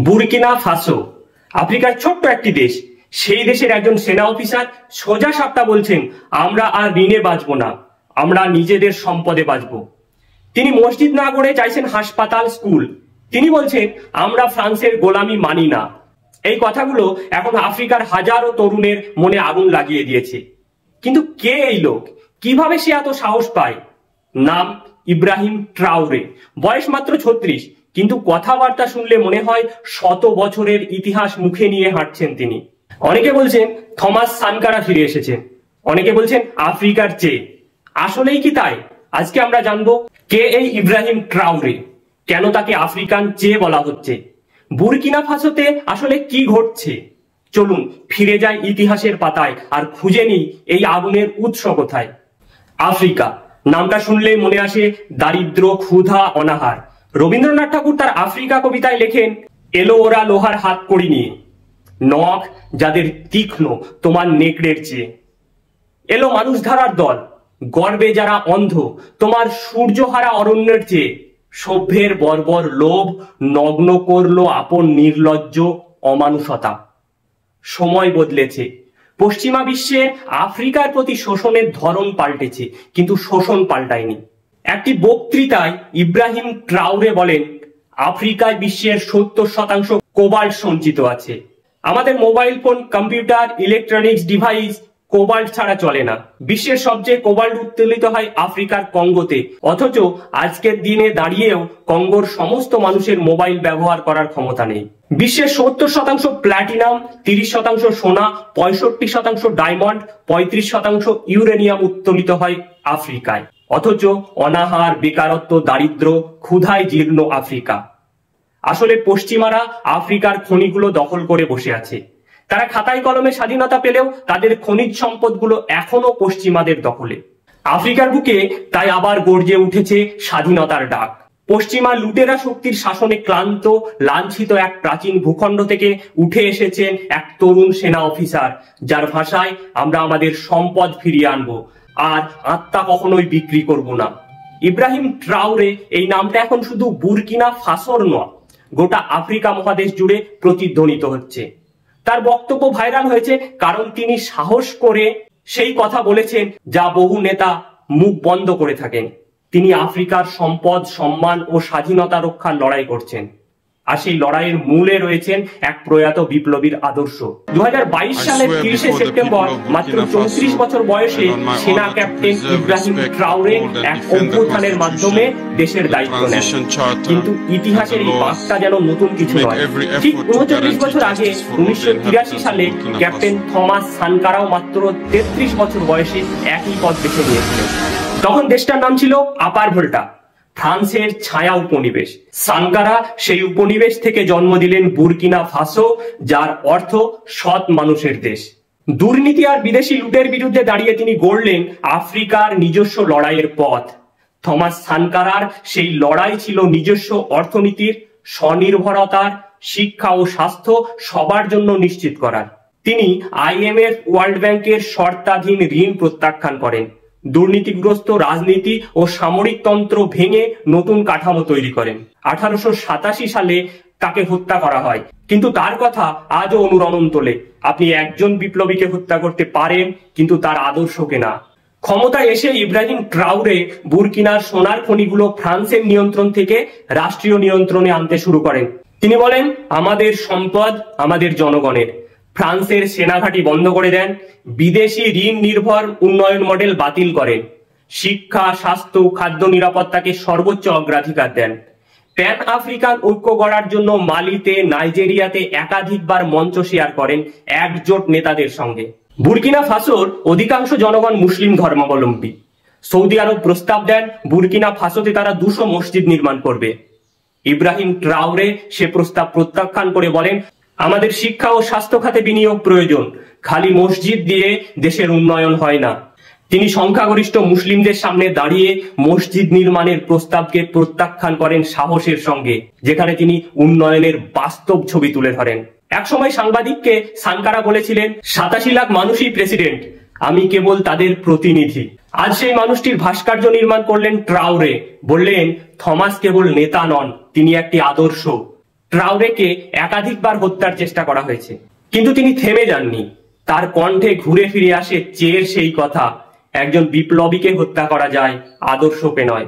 Burkina Faso আফ্রিকার ছোট্ট একটি দেশ। সেই দেশের একজন সেনা অফিসার সোজা সাপটা বলছেন, আমরা আর ঋণে বাঁচবো না, আমরা নিজেদের সম্পদে বাঁচবো। তিনি মসজিদ না করে চাইছেন হাসপাতাল, স্কুল। তিনি বলছেন, আমরা ফ্রান্সের গোলামি মানি না। এই কথাগুলো এখন আফ্রিকার হাজারো তরুণের মনে আগুন লাগিয়ে দিয়েছে। কিন্তু কে এই লোক? কিভাবে সে এত সাহস পায়? নাম ইব্রাহিম ট্রাওরে, বয়স মাত্র 36, কিন্তু কথাবার্তা শুনলে মনে হয় শত বছরের ইতিহাস মুখে নিয়ে হাঁটছেন তিনি। অনেকে বলছেন থমাস সানকারা ফিরে এসেছেন, অনেকে বলছেন আফ্রিকার চেয়ে। আসলেই কি তাই? আজকে আমরা জানবো কে এই ইব্রাহিম ট্রাওরে, কেন তাকে আফ্রিকান চেয়ে বলা হচ্ছে, বুরকিনা ফাসোতে আসলে কি ঘটছে। চলুন ফিরে যাই ইতিহাসের পাতায় আর খুঁজে নিই এই আগুনের উৎস কোথায়। আফ্রিকা নামটা শুনলেই মনে আসে দারিদ্র, ক্ষুধা, অনাহার। রবীন্দ্রনাথ ঠাকুর তার আফ্রিকা কবিতায় লেখেন, এলো ওরা লোহার হাত কড়ি নিয়ে, নখ যাদের তীক্ষ্ণ তোমার নেকড়ের চেয়ে। এলো মানুষ ধারার দল, গর্বে যারা অন্ধ তোমার সূর্যহারা অরণ্যের চেয়ে। সভ্যের বর্বর লোভ নগ্ন করলো আপন নির্লজ্জ অমানুষতা। সময় বদলেছে, পশ্চিমা বিশ্বের আফ্রিকার প্রতি শোষণের ধরন পাল্টেছে, কিন্তু শোষণ পাল্টায়নি। একটি বক্তৃতায় ইব্রাহিম ট্রাওরে বলেন, আফ্রিকায় বিশ্বের 70% কোবাল্ট সঞ্চিত আছে। আমাদের mobile phone, computer, electronics device cobalt ছাড়া চলে না। বিশ্বের সবচেয়ে কোবাল্ট উত্তোলিত হয় আফ্রিকার কঙ্গোতে, অথচ আজকের দিনে দাঁড়িয়েও কঙ্গোর সমস্ত মানুষের মোবাইল ব্যবহার করার ক্ষমতা নেই। বিশ্বের 70% প্ল্যাটিনাম, 30% সোনা, 65% ডায়মন্ড, 35% ইউরেনিয়াম উত্তোলিত হয় আফ্রিকায়। অথচ অনাহার, বেকারত্ব, দারিদ্র, ক্ষুধায় জীর্ণ আফ্রিকা। আসলে পশ্চিমারা আফ্রিকার খনিগুলো দখল করে বসে আছে। তারা খাতায় কলমে স্বাধীনতা পেলেও তাদের খনিজ সম্পদগুলো এখনো পশ্চিমাদের দখলে। আফ্রিকার বুকে তাই আবার গর্জে উঠেছে স্বাধীনতার ডাক। পশ্চিমা লুটেরা শক্তির শাসনে ক্লান্ত, লাঞ্ছিত এক প্রাচীন ভূখণ্ড থেকে উঠে এসেছেন এক তরুণ সেনা অফিসার, যার ভাষায়, আমরা আমাদের সম্পদ ফিরিয়ে আনবো আর আত্মা কখনোই বিক্রি করব না। ইব্রাহিম ট্রাওরে এই নামটা এখন শুধু বুরকিনা ফাসোর নয়, গোটা আফ্রিকা মহাদেশ জুড়ে প্রতিধ্বনিত হচ্ছে। তার বক্তব্য ভাইরাল হয়েছে কারণ তিনি সাহস করে সেই কথা বলেছেন যা বহু নেতা মুখ বন্ধ করে থাকেন। তিনি আফ্রিকার সম্পদ, সম্মান ও স্বাধীনতা রক্ষার লড়াই করছেন। আর সেই লড়াইয়ের মূলে রয়েছেন এক প্রয়াত বিপ্লবীর আদর্শ। 2022 সালের 30শে সেপ্টেম্বর মাত্র 34 বছর বয়সে সেনা ক্যাপ্টেন ইব্রাহিম ট্রাওরে এক অভ্যুত্থানের মাধ্যমে দেশের দায়িত্ব নেন। কিন্তু ইতিহাসের এই বাঁকটা যেন নতুন কিছু নয়। ঠিক 39 বছর আগে 1983 সালে ক্যাপ্টেন থমাস সানকারাও মাত্র 33 বছর বয়সে একই পদ বেছে নিয়েছিলেন। তখন দেশটার নাম ছিল আপার ভোল্টা, ফ্রান্সের ছায়া উপনিবেশ। সানকারা সেই উপনিবেশ থেকে জন্ম দিলেন বুরকিনা ফাসো, যার অর্থ সৎ মানুষের দেশ। দুর্নীতি আর বিদেশি লুটের বিরুদ্ধে দাঁড়িয়ে তিনি গড়লেন আফ্রিকার নিজস্ব লড়াইয়ের পথ। থমাস সানকারার সেই লড়াই ছিল নিজস্ব অর্থনীতির, স্বনির্ভরতার, শিক্ষা ও স্বাস্থ্য সবার জন্য নিশ্চিত করার। তিনি IMF, ওয়ার্ল্ড ব্যাংকের শর্তাধীন ঋণ প্রত্যাখ্যান করেন, দুর্নীতিগ্রস্ত রাজনীতি ও সামরিক তন্ত্র ভেঙে নতুন কাঠামো তৈরি করেন। 1887 সালে তাকে হত্যা করা হয়, কিন্তু তার কথা আজও অনুরণন তোলে। আপনি একজন বিপ্লবীকে হত্যা করতে পারেন, কিন্তু তার আদর্শকে না। ক্ষমতায় এসে ইব্রাহিম ট্রাওরে বুরকিনার সোনার খনিগুলো ফ্রান্সের নিয়ন্ত্রণ থেকে রাষ্ট্রীয় নিয়ন্ত্রণে আনতে শুরু করেন। তিনি বলেন, আমাদের সম্পদ আমাদের জনগণের। ফ্রান্সের সেনাঘাঁটি বন্ধ করে দেন, বিদেশি ঋণ নির্ভর উন্নয়ন মডেল বাতিল করেন, শিক্ষা, স্বাস্থ্য, খাদ্য নিরাপত্তাকে সর্বোচ্চ অগ্রাধিকার দেন। প্যান আফ্রিকান ঐক্য গড়ার জন্য মালিতে, নাইজেরিয়াতে একাধিকবার মঞ্চ শেয়ার করেন একজোট নেতাদের সঙ্গে। বুরকিনা ফাসোর অধিকাংশ জনগণ মুসলিম ধর্মাবলম্বী। সৌদি আরব প্রস্তাব দেন বুরকিনা ফাসোতে তারা 200 মসজিদ নির্মাণ করবে। ইব্রাহিম ট্রাওরে সে প্রস্তাব প্রত্যাখ্যান করে বলেন, আমাদের শিক্ষা ও স্বাস্থ্য খাতে বিনিয়োগ প্রয়োজন, খালি মসজিদ দিয়ে দেশের উন্নয়ন হয় না। তিনি সংখ্যাগরিষ্ঠ মুসলিমদের সামনে দাঁড়িয়ে মসজিদ নির্মাণের প্রস্তাবকে প্রত্যাখ্যান করেন সাহসের সঙ্গে, যেখানে তিনি উন্নয়নের বাস্তব ছবি তুলে ধরেন। একসময় সাংবাদিককে সানকারা বলেছিলেন, 87 লাখ মানুষই প্রেসিডেন্ট, আমি কেবল তাদের প্রতিনিধি। আজ সেই মানুষটির ভাস্কর্য নির্মাণ করলেন ট্রাওরে, বললেন থমাস কেবল নেতা নন, তিনি একটি আদর্শ। ট্রাওরেকে একাধিকবার হত্যার চেষ্টা করা হয়েছে, কিন্তু তিনি থেমে যাননি। তার কণ্ঠে ঘুরে ফিরে আসে চেয়ের সেই কথা, একজন বিপ্লবীকে হত্যা করা যায়, আদর্শকে নয়।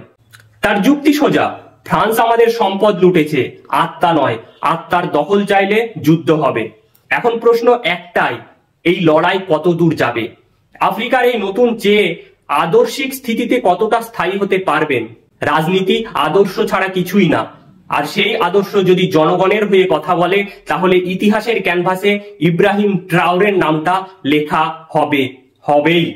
তার যুক্তি সোজা, ফ্রান্স আমাদের সম্পদ লুটেছে, আত্মা নয়। আত্মার দখল চাইলে যুদ্ধ হবে। এখন প্রশ্ন একটাই, এই লড়াই কত দূর যাবে? আফ্রিকার এই নতুন চেয়ে আদর্শিক স্থিতিতে কতটা স্থায়ী হতে পারবেন? রাজনীতি আদর্শ ছাড়া কিছুই না, আর সেই আদর্শ যদি জনগণের হয়ে কথা বলে, তাহলে ইতিহাসের ক্যানভাসে ইব্রাহিম ট্রাওরের নামটা লেখা হবেই।